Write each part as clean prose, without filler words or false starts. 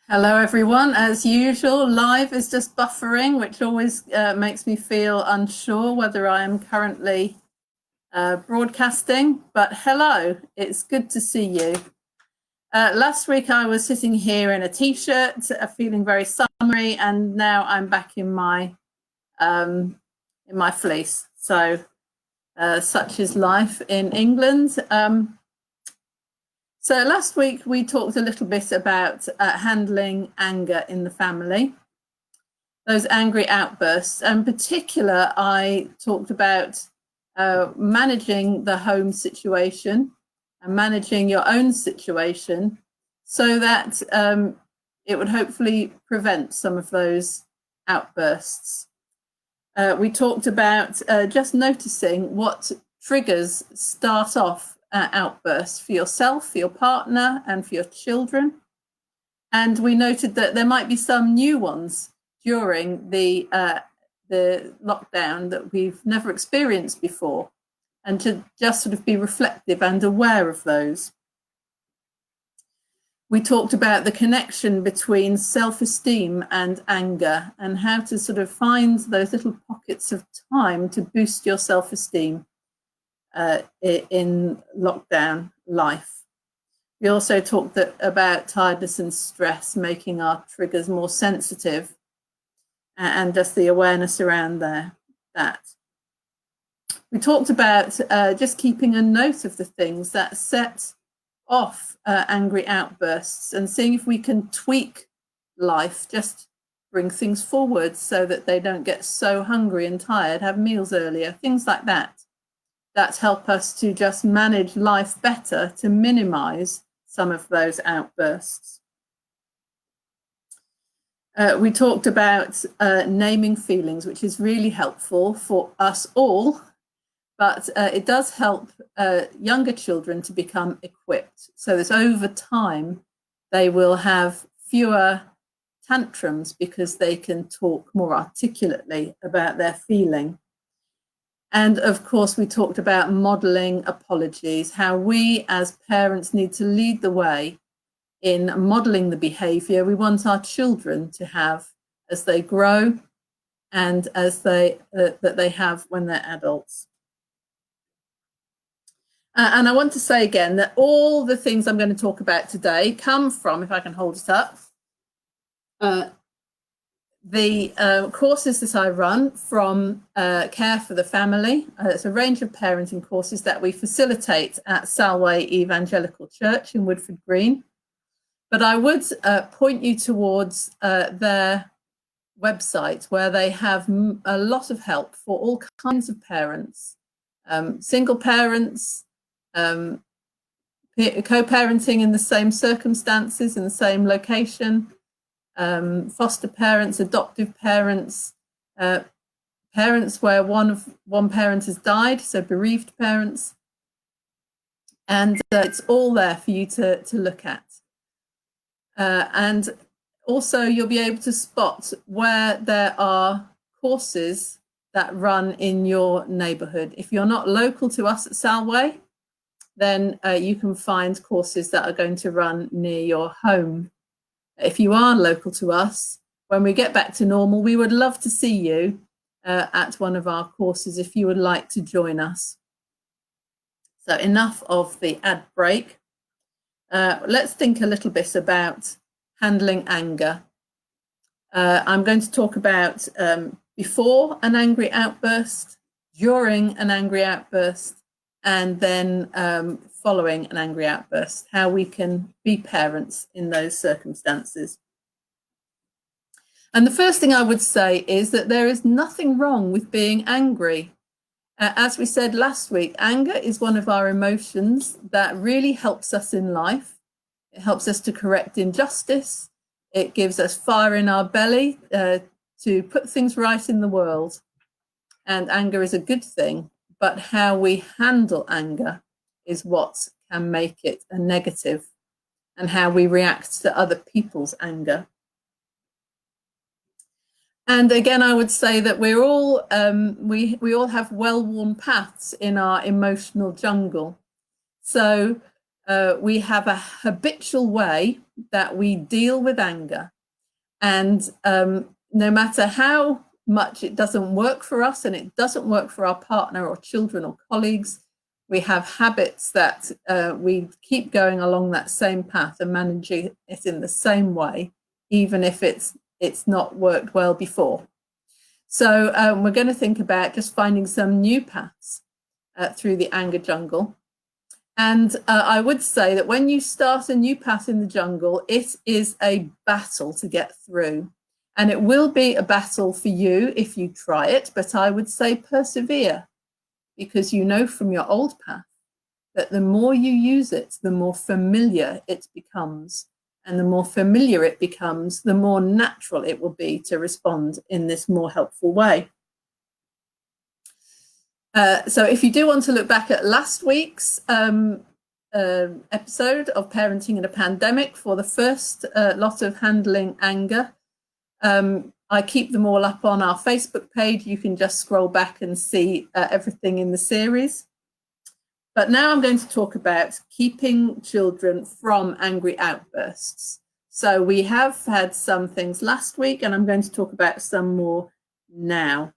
Hello everyone, as usual, live is just buffering, which always makes me feel unsure whether I am currently broadcasting, but hello, it's good to see you. Last week I was sitting here in a t-shirt, feeling very summery, and now I'm back in my fleece. So such is life in England. So last week we talked a little bit about handling anger in the family, those angry outbursts. In particular, I talked about managing the home situation and managing your own situation so that it would hopefully prevent some of those outbursts. We talked about just noticing what triggers start off outbursts for yourself, for your partner, and for your children. And we noted that there might be some new ones during the lockdown that we've never experienced before, and to just sort of be reflective and aware of those. We talked about the connection between self-esteem and anger, and how to sort of find those little pockets of time to boost your self-esteem in lockdown life. We also talked about tiredness and stress, making our triggers more sensitive, and just the awareness around that. We talked about just keeping a note of the things that set off angry outbursts, and seeing if we can tweak life, just bring things forward so that they don't get so hungry and tired, have meals earlier, things like that help us to just manage life better, to minimize some of those outbursts. We talked about naming feelings, which is really helpful for us all, but it does help younger children to become equipped, so that over time they will have fewer tantrums because they can talk more articulately about their feeling. And of course, we talked about modeling apologies, how we as parents need to lead the way in modeling the behavior we want our children to have as they grow, and as that they have when they're adults. And I want to say again that all the things I'm going to talk about today come from, if I can hold it up, the courses that I run from Care for the Family. It's a range of parenting courses that we facilitate at Salway Evangelical Church in Woodford Green. But I would point you towards their website, where they have a lot of help for all kinds of parents, single parents, co-parenting in the same circumstances, in the same location, foster parents, adoptive parents, parents where one parent has died, so bereaved parents, and it's all there for you to look at. And also you'll be able to spot where there are courses that run in your neighbourhood. If you're not local to us at Salway, then you can find courses that are going to run near your home. If you are local to us, when we get back to normal, we would love to see you at one of our courses if you would like to join us. So enough of the ad break. Let's think a little bit about handling anger. I'm going to talk about before an angry outburst, during an angry outburst, and then following an angry outburst, how we can be parents in those circumstances. And the first thing I would say is that there is nothing wrong with being angry. As we said last week, anger is one of our emotions that really helps us in life. It helps us to correct injustice. It gives us fire in our belly to put things right in the world. And anger is a good thing, but how we handle anger is what can make it a negative, and how we react to other people's anger. And again, I would say that we're all we all have well-worn paths in our emotional jungle. So we have a habitual way that we deal with anger. And no matter how much it doesn't work for us, and it doesn't work for our partner or children or colleagues, we have habits that we keep going along that same path and managing it in the same way, even if it's not worked well before. So we're going to think about just finding some new paths through the anger jungle. And I would say that when you start a new path in the jungle, it is a battle to get through. And it will be a battle for you if you try it, but I would say persevere, because you know from your old path that the more you use it, the more familiar it becomes. And the more familiar it becomes, the more natural it will be to respond in this more helpful way. So if you do want to look back at last week's episode of Parenting in a Pandemic for the first lot of handling anger, I keep them all up on our Facebook page. You can just scroll back and see everything in the series. But now I'm going to talk about keeping children from angry outbursts. So we have had some things last week, and I'm going to talk about some more now.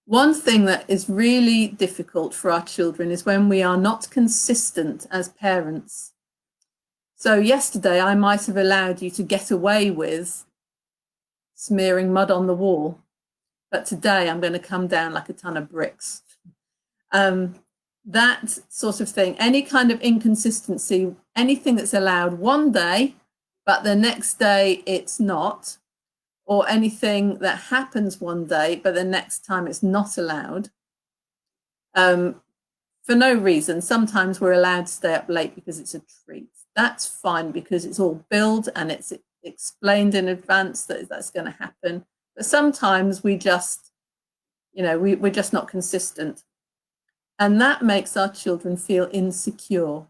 One thing that is really difficult for our children is when we are not consistent as parents. So yesterday I might have allowed you to get away with smearing mud on the wall, but today I'm going to come down like a ton of bricks. That sort of thing, any kind of inconsistency, anything that's allowed one day, but the next day it's not, or anything that happens one day, but the next time it's not allowed, for no reason. Sometimes we're allowed to stay up late because it's a treat. That's fine because it's all billed and it's explained in advance that that's going to happen. But sometimes we just, we're just not consistent. And that makes our children feel insecure.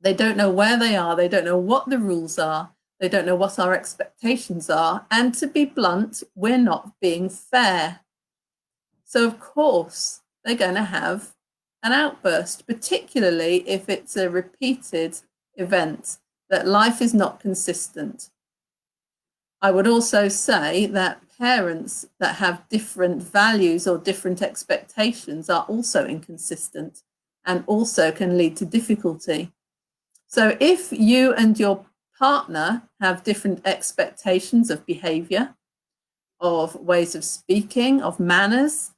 They don't know where they are. They don't know what the rules are. They don't know what our expectations are. And to be blunt, we're not being fair. So of course, they're going to have an outburst, particularly if it's a repeated event, that life is not consistent. I would also say that parents that have different values or different expectations are also inconsistent and also can lead to difficulty. So if you and your partner have different expectations of behavior, of ways of speaking, of manners,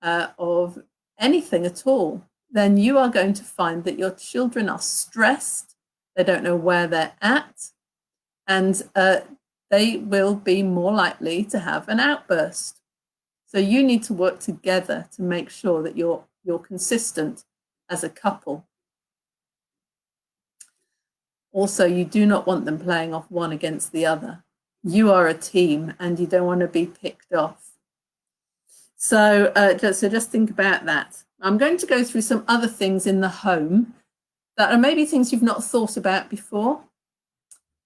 of anything at all, then you are going to find that your children are stressed, they don't know where they're at, and they will be more likely to have an outburst. So you need to work together to make sure that you're consistent as a couple. Also, you do not want them playing off one against the other. You are a team and you don't want to be picked off. So just think about that. I'm going to go through some other things in the home that are maybe things you've not thought about before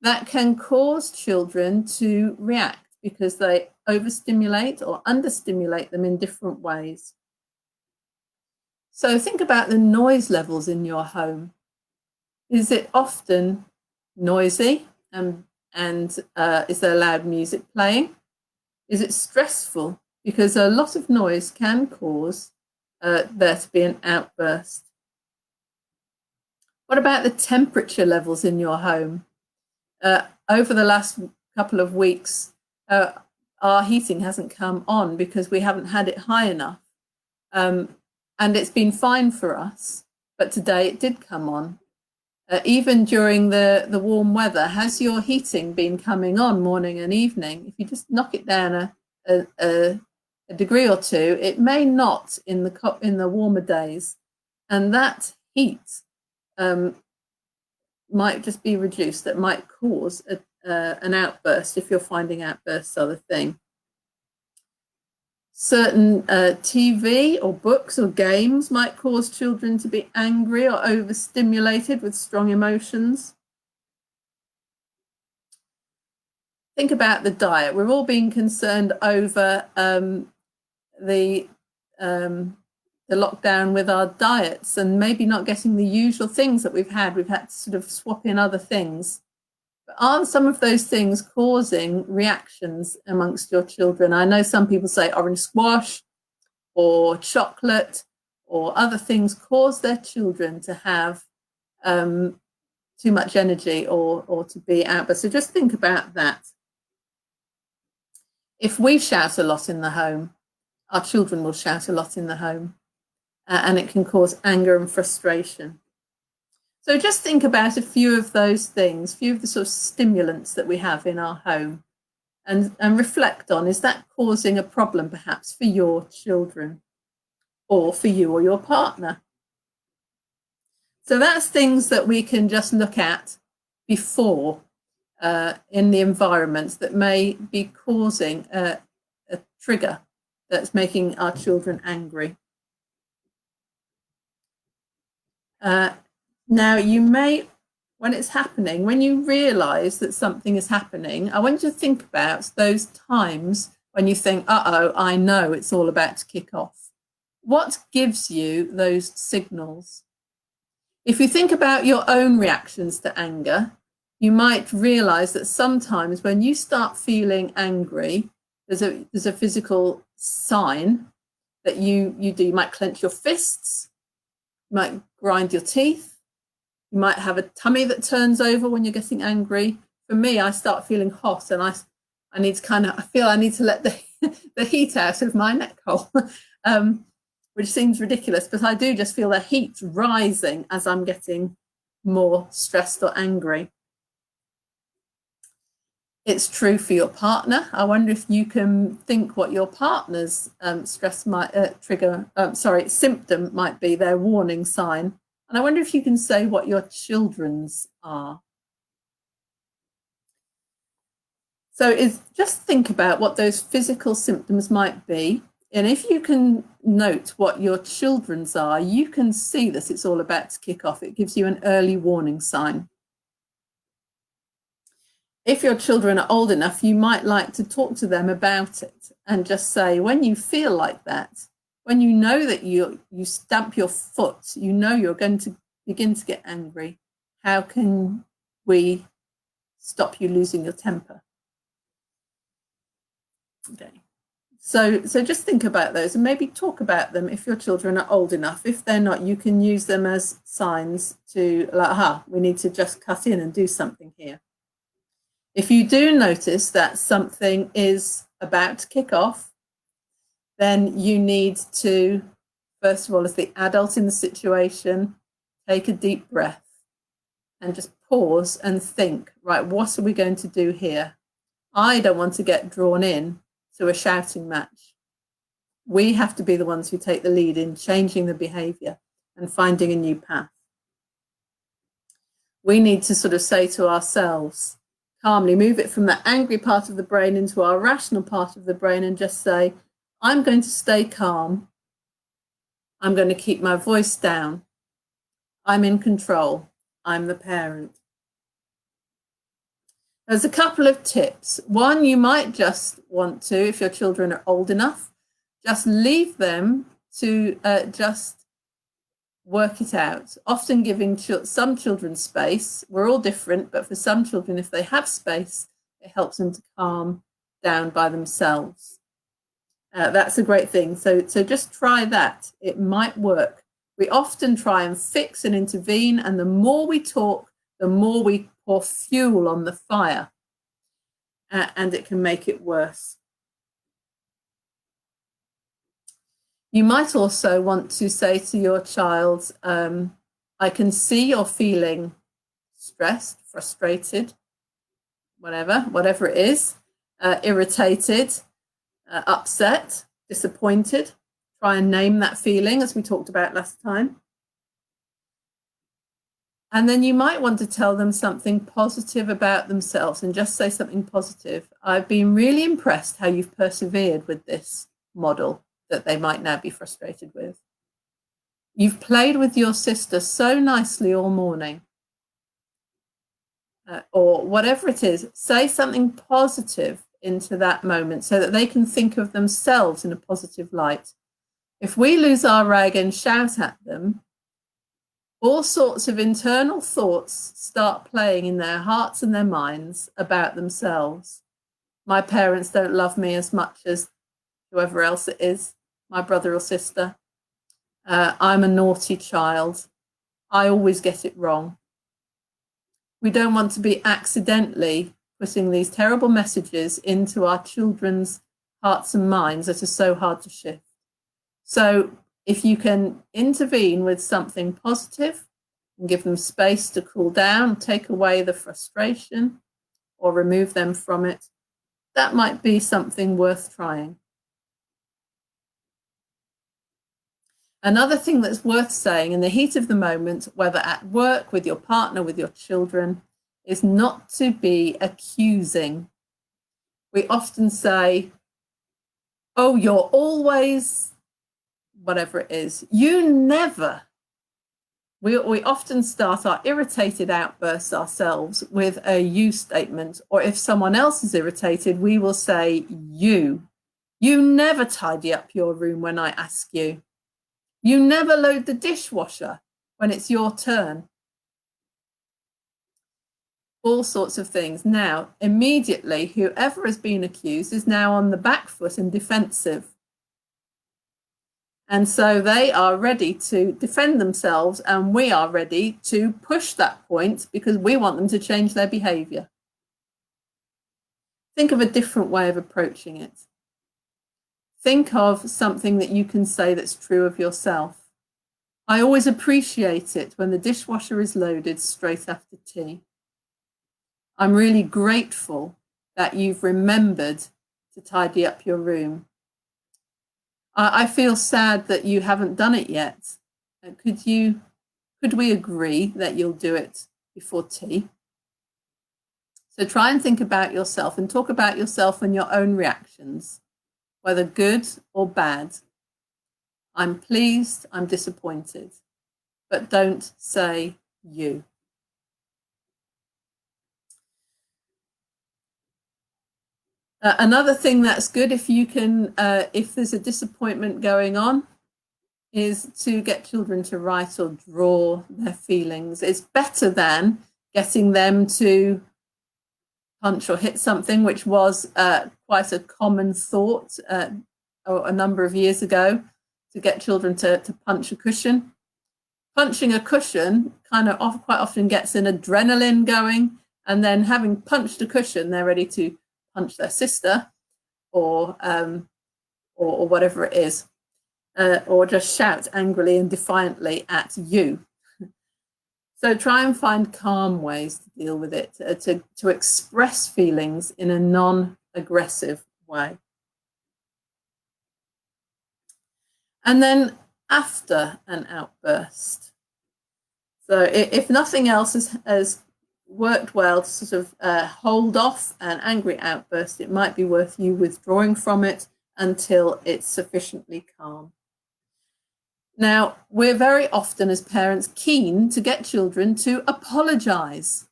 that can cause children to react because they overstimulate or understimulate them in different ways. So think about the noise levels in your home. Is it often noisy and is there loud music playing? Is it stressful? Because a lot of noise can cause there to be an outburst. What about the temperature levels in your home? Over the last couple of weeks, our heating hasn't come on because we haven't had it high enough. And it's been fine for us, but today it did come on. Even during the warm weather, has your heating been coming on morning and evening? If you just knock it down a degree or two, it may not in the warmer days, and that heat might just be reduced. That might cause an outburst if you're finding outbursts are the thing. Certain TV or books or games might cause children to be angry or overstimulated with strong emotions. Think about the diet. We're all being concerned over the the lockdown with our diets and maybe not getting the usual things that we've had. We've had to sort of swap in other things. But are some of those things causing reactions amongst your children? I know some people say orange squash or chocolate or other things cause their children to have too much energy or to be outbursts. So just think about that. If we shout a lot in the home, our children will shout a lot in the home, and it can cause anger and frustration. So just think about a few of those things, a few of the sort of stimulants that we have in our home, and reflect on, is that causing a problem perhaps for your children or for you or your partner? So that's things that we can just look at before in the environment that may be causing a trigger that's making our children angry. Now, you may, when it's happening, when you realise that something is happening, I want you to think about those times when you think, uh-oh, I know it's all about to kick off. What gives you those signals? If you think about your own reactions to anger, you might realise that sometimes when you start feeling angry, there's a physical sign that you do. You might clench your fists, you might grind your teeth, you might have a tummy that turns over when you're getting angry. For me, I start feeling hot and I need to I feel I need to let the heat out of my neck hole, which seems ridiculous, but I do just feel the heat rising as I'm getting more stressed or angry. It's true for your partner. I wonder if you can think what your partner's stress might symptom might be, their warning sign. And I wonder if you can say what your children's are. So just think about what those physical symptoms might be. And if you can note what your children's are, you can see that it's all about to kick off. It gives you an early warning sign. If your children are old enough, you might like to talk to them about it and just say, when you feel like that, when you know that you stamp your foot, you know you're going to begin to get angry, how can we stop you losing your temper? Okay. So just think about those and maybe talk about them if your children are old enough. If they're not, you can use them as signs to, like, we need to just cut in and do something here. If you do notice that something is about to kick off, then you need to, first of all, as the adult in the situation, take a deep breath and just pause and think, right, what are we going to do here? I don't want to get drawn in to a shouting match. We have to be the ones who take the lead in changing the behaviour and finding a new path. We need to sort of say to ourselves, calmly move it from the angry part of the brain into our rational part of the brain and just say, I'm going to stay calm. I'm going to keep my voice down. I'm in control. I'm the parent. There's a couple of tips. One, you might just want to, if your children are old enough, just leave them to just work it out. Often giving some children space. We're all different, but for some children, if they have space, it helps them to calm down by themselves. That's a great thing. So just try that. It might work. We often try and fix and intervene, and the more we talk, the more we pour fuel on the fire, and it can make it worse. You might also want to say to your child, I can see you're feeling stressed, frustrated, whatever it is, irritated, upset, disappointed. Try and name that feeling, as we talked about last time. And then you might want to tell them something positive about themselves and just say something positive. I've been really impressed how you've persevered with this model that they might now be frustrated with. You've played with your sister so nicely all morning. Or whatever it is, say something positive into that moment so that they can think of themselves in a positive light. If we lose our rag and shout at them, all sorts of internal thoughts start playing in their hearts and their minds about themselves. My parents don't love me as much as whoever else it is, my brother or sister. I'm a naughty child. I always get it wrong. We don't want to be accidentally putting these terrible messages into our children's hearts and minds that are so hard to shift. So if you can intervene with something positive and give them space to cool down, take away the frustration or remove them from it, that might be something worth trying. Another thing that's worth saying in the heat of the moment, whether at work, with your partner, with your children, is not to be accusing. We often say, oh, you're always, whatever it is. You never. We often start our irritated outbursts ourselves with a you statement, or if someone else is irritated, we will say you. You never tidy up your room when I ask you. You never load the dishwasher when it's your turn. All sorts of things. Now, immediately, whoever has been accused is now on the back foot and defensive. And so they are ready to defend themselves, and we are ready to push that point because we want them to change their behavior. Think of a different way of approaching it. Think of something that you can say that's true of yourself. I always appreciate it when the dishwasher is loaded straight after tea. I'm really grateful that you've remembered to tidy up your room. I feel sad that you haven't done it yet. Could we agree that you'll do it before tea? So try and think about yourself and talk about yourself and your own reactions, whether good or bad. I'm pleased, I'm disappointed, but don't say you. Another thing that's good if you can, if there's a disappointment going on, is to get children to write or draw their feelings. It's better than getting them to punch or hit something, which was quite a common thought a number of years ago, to get children to punch a cushion. Punching a cushion quite often gets an adrenaline going, and then having punched a cushion, they're ready to punch their sister or whatever it is, or just shout angrily and defiantly at you. So try and find calm ways to deal with it, to express feelings in a non-aggressive way. And then after an outburst. So if nothing else has worked well to sort of hold off an angry outburst, it might be worth you withdrawing from it until it's sufficiently calm. Now, we're very often as parents keen to get children to apologize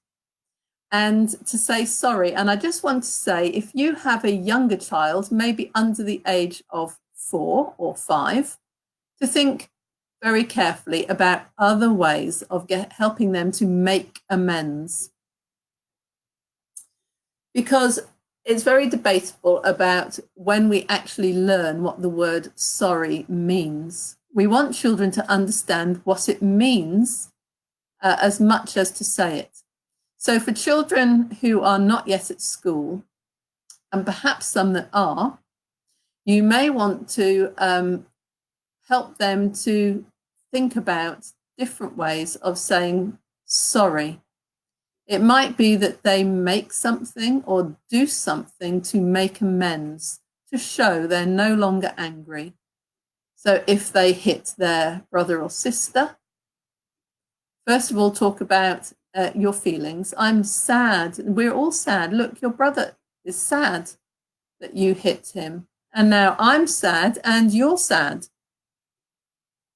and to say sorry. And I just want to say, if you have a younger child, maybe under the age of 4 or 5, to think very carefully about other ways of helping them to make amends. Because it's very debatable about when we actually learn what the word sorry means. We want children to understand what it means as much as to say it. So for children who are not yet at school, and perhaps some that are, you may want to help them to think about different ways of saying sorry. It might be that they make something or do something to make amends, to show they're no longer angry. So if they hit their brother or sister, first of all, talk about your feelings. I'm sad. We're all sad. Look, your brother is sad that you hit him. And now I'm sad and you're sad.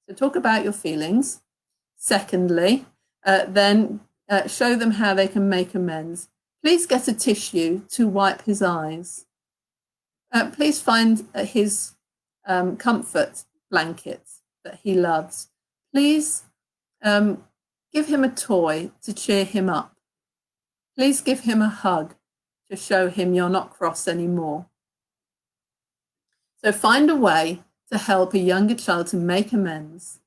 So talk about your feelings. Secondly, then show them how they can make amends. Please get a tissue to wipe his eyes. Please find his comfort blanket that he loves, please give him a toy to cheer him up. Please give him a hug to show him you're not cross anymore. So find a way to help a younger child to make amends.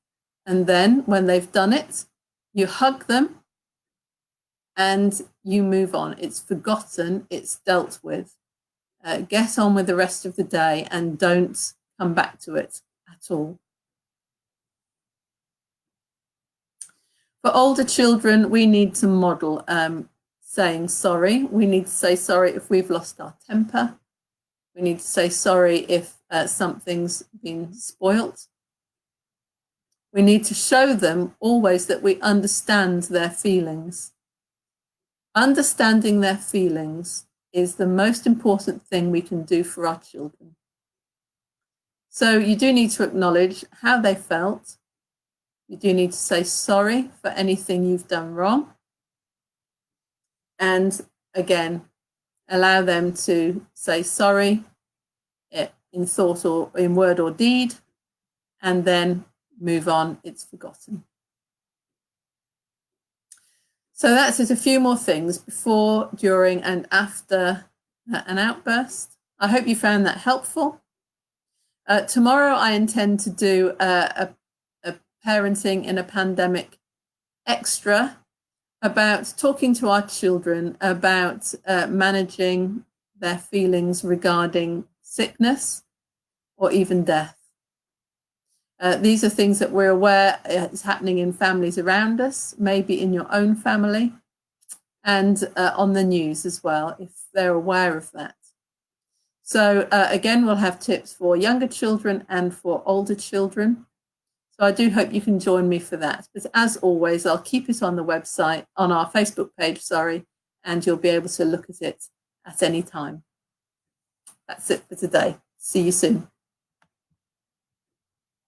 And then when they've done it, you hug them and you move on. It's forgotten, it's dealt with. Get on with the rest of the day and don't come back to it at all. For older children, we need to model saying sorry. We need to say sorry if we've lost our temper. We need to say sorry if something's been spoilt. We need to show them always that we understand their feelings. Understanding their feelings is the most important thing we can do for our children. So you do need to acknowledge how they felt. You do need to say sorry for anything you've done wrong. And again, allow them to say sorry in thought or in word or deed, and then move on. It's forgotten. So that's it. A few more things before, during, and after an outburst. I hope you found that helpful. Tomorrow I intend to do a parenting in a pandemic extra about talking to our children about managing their feelings regarding sickness or even death. These are things that we're aware is happening in families around us, maybe in your own family, and on the news as well, if they're aware of that. So again, we'll have tips for younger children and for older children. So I do hope you can join me for that. But as always, I'll keep it on the website, on our Facebook page, and you'll be able to look at it at any time. That's it for today. See you soon.